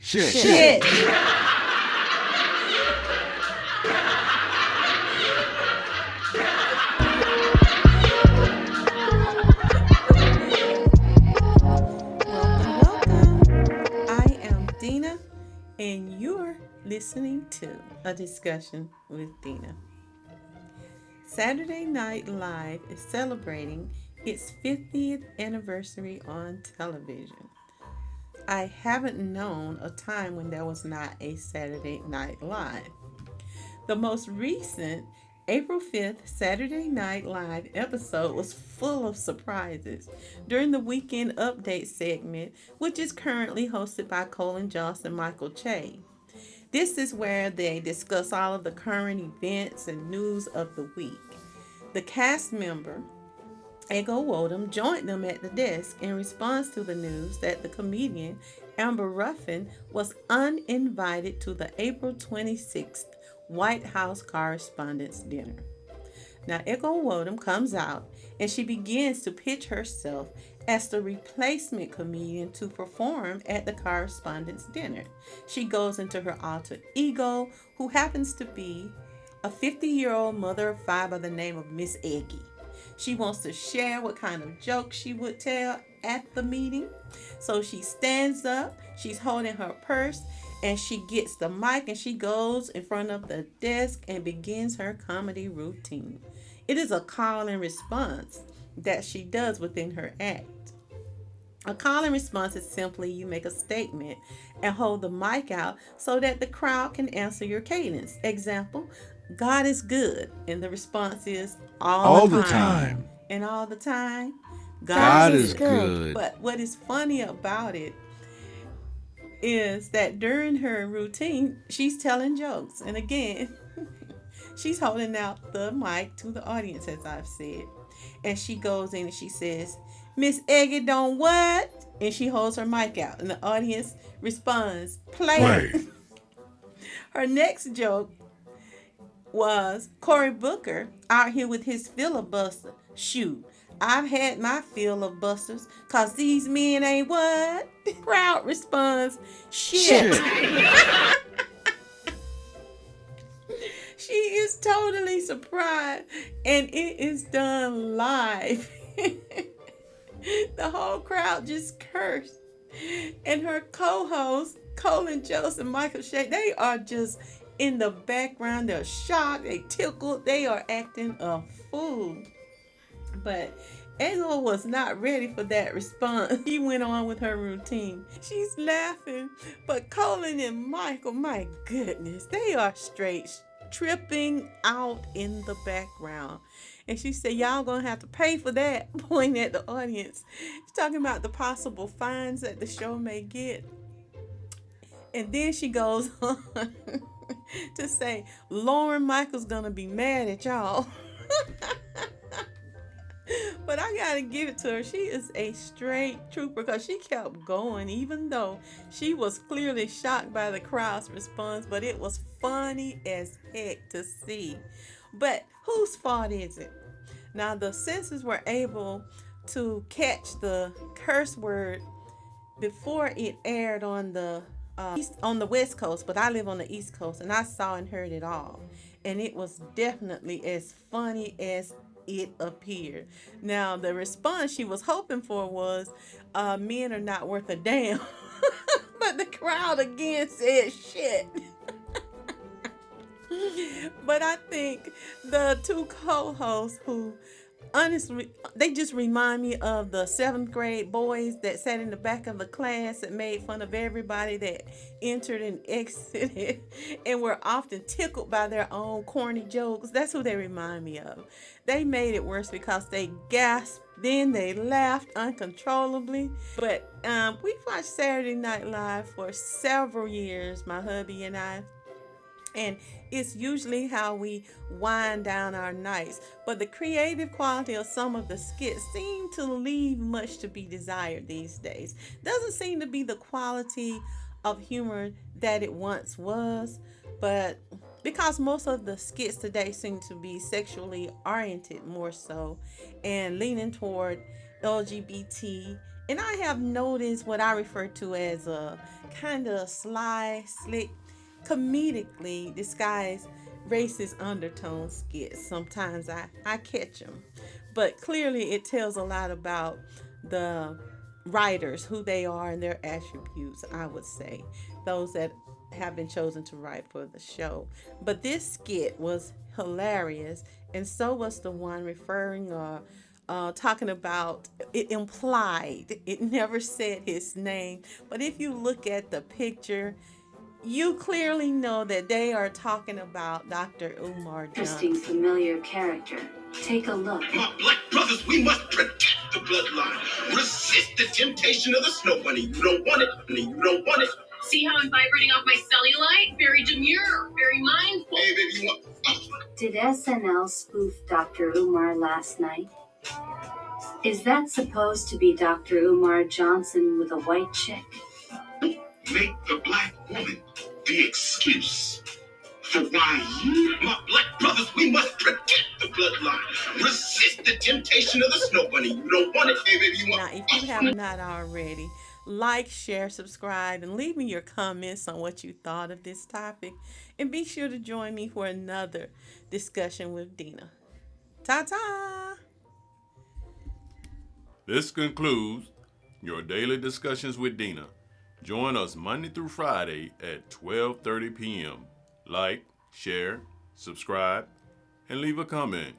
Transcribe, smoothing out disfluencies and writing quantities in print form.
Shit. Welcome. I am Dena, and you're listening to a discussion with Dena. Saturday Night Live is celebrating its 50th anniversary on television. I haven't known a time when there was not a Saturday Night Live. The most recent April 5th Saturday Night Live episode was full of surprises during the weekend update segment, which is currently hosted by Colin Jost and Michael Che. This is where they discuss all of the current events and news of the week. The cast member, Ego Wodum, joined them at the desk in response to the news that the comedian Amber Ruffin was uninvited to the April 26th White House Correspondents' Dinner. Now, Ego Wodum comes out and she begins to pitch herself as the replacement comedian to perform at the Correspondents' Dinner. She goes into her alter ego, who happens to be a 50-year-old mother of five by the name of Miss Eggy. She wants to share what kind of jokes she would tell at the meeting. So she stands up, she's holding her purse, and she gets the mic and she goes in front of the desk and begins her comedy routine. It is a call and response that she does within her act. A call and response is simply you make a statement and hold the mic out so that the crowd can answer your cadence. Example, God is good. And the response is all the time. And all the time, God is good. But what is funny about it is that during her routine, she's telling jokes. And again, she's holding out the mic to the audience, as I've said. And she goes in and she says, Miss Eggy don't what? And she holds her mic out. And the audience responds, play. Her next joke was Cory Booker out here with his filibuster. Shoot, I've had my filibusters because these men ain't what? The crowd responds, shit. She is totally surprised, and it is done live. The whole crowd just cursed. And her co-hosts, Colin Jost and Michael Che, they are just in the background. They're shocked, they tickled, they are acting a fool. But Ego was not ready for that response. She went on with her routine. She's laughing, but Colin and Michael, my goodness, they are straight tripping out in the background. And she said, y'all gonna have to pay for that, pointing at the audience. She's talking about the possible fines that the show may get. And then she goes on to say, Lauren Michael's gonna be mad at y'all. But I gotta give it to her. She is a straight trooper because she kept going, even though she was clearly shocked by the crowd's response. But it was funny as heck to see. But whose fault is it? Now, the censors were able to catch the curse word before it aired on the on the West Coast, but I live on the East Coast, and I saw and heard it all. And it was definitely as funny as it appeared. Now, the response she was hoping for was, men are not worth a damn. But the crowd again said shit. But I think the two co-hosts who honestly, they just remind me of the 7th grade boys that sat in the back of the class and made fun of everybody that entered and exited and were often tickled by their own corny jokes. That's who they remind me of. They made it worse because they gasped, then they laughed uncontrollably. But we've watched Saturday Night Live for several years, my hubby and I. And it's usually how we wind down our nights. But the creative quality of some of the skits seem to leave much to be desired these days. Doesn't seem to be the quality of humor that it once was. But because most of the skits today seem to be sexually oriented more so and leaning toward LGBT And I have noticed what I refer to as a kind of sly, slick, comedically disguised racist undertone skits. Sometimes I catch them. But clearly, it tells a lot about the writers, who they are, and their attributes, I would say. Those that have been chosen to write for the show. But this skit was hilarious, and so was the one referring or talking about it implied. It never said his name, but if you look at the picture, you clearly know that they are talking about Dr. Umar Interesting, Johnson. familiar character. Take a look. My black brothers, we must protect the bloodline. Resist the temptation of the snow bunny. You don't want it, honey. You don't want it. See how I'm vibrating off my cellulite? Very demure, very mindful. Hey, baby, you want... Did SNL spoof Dr. Umar last night? Is that supposed to be Dr. Umar Johnson with a white chick? Make the black woman the excuse for why you, my black brothers, we must protect the bloodline. Resist the temptation of the snow bunny. You don't want it, hey, baby, you Now, want... if you have not already, like, share, subscribe, and leave me your comments on what you thought of this topic. And be sure to join me for another discussion with Dena. Ta ta! This concludes your daily discussions with Dena. Join us Monday through Friday at 12:30 p.m. Like, share, subscribe, and leave a comment.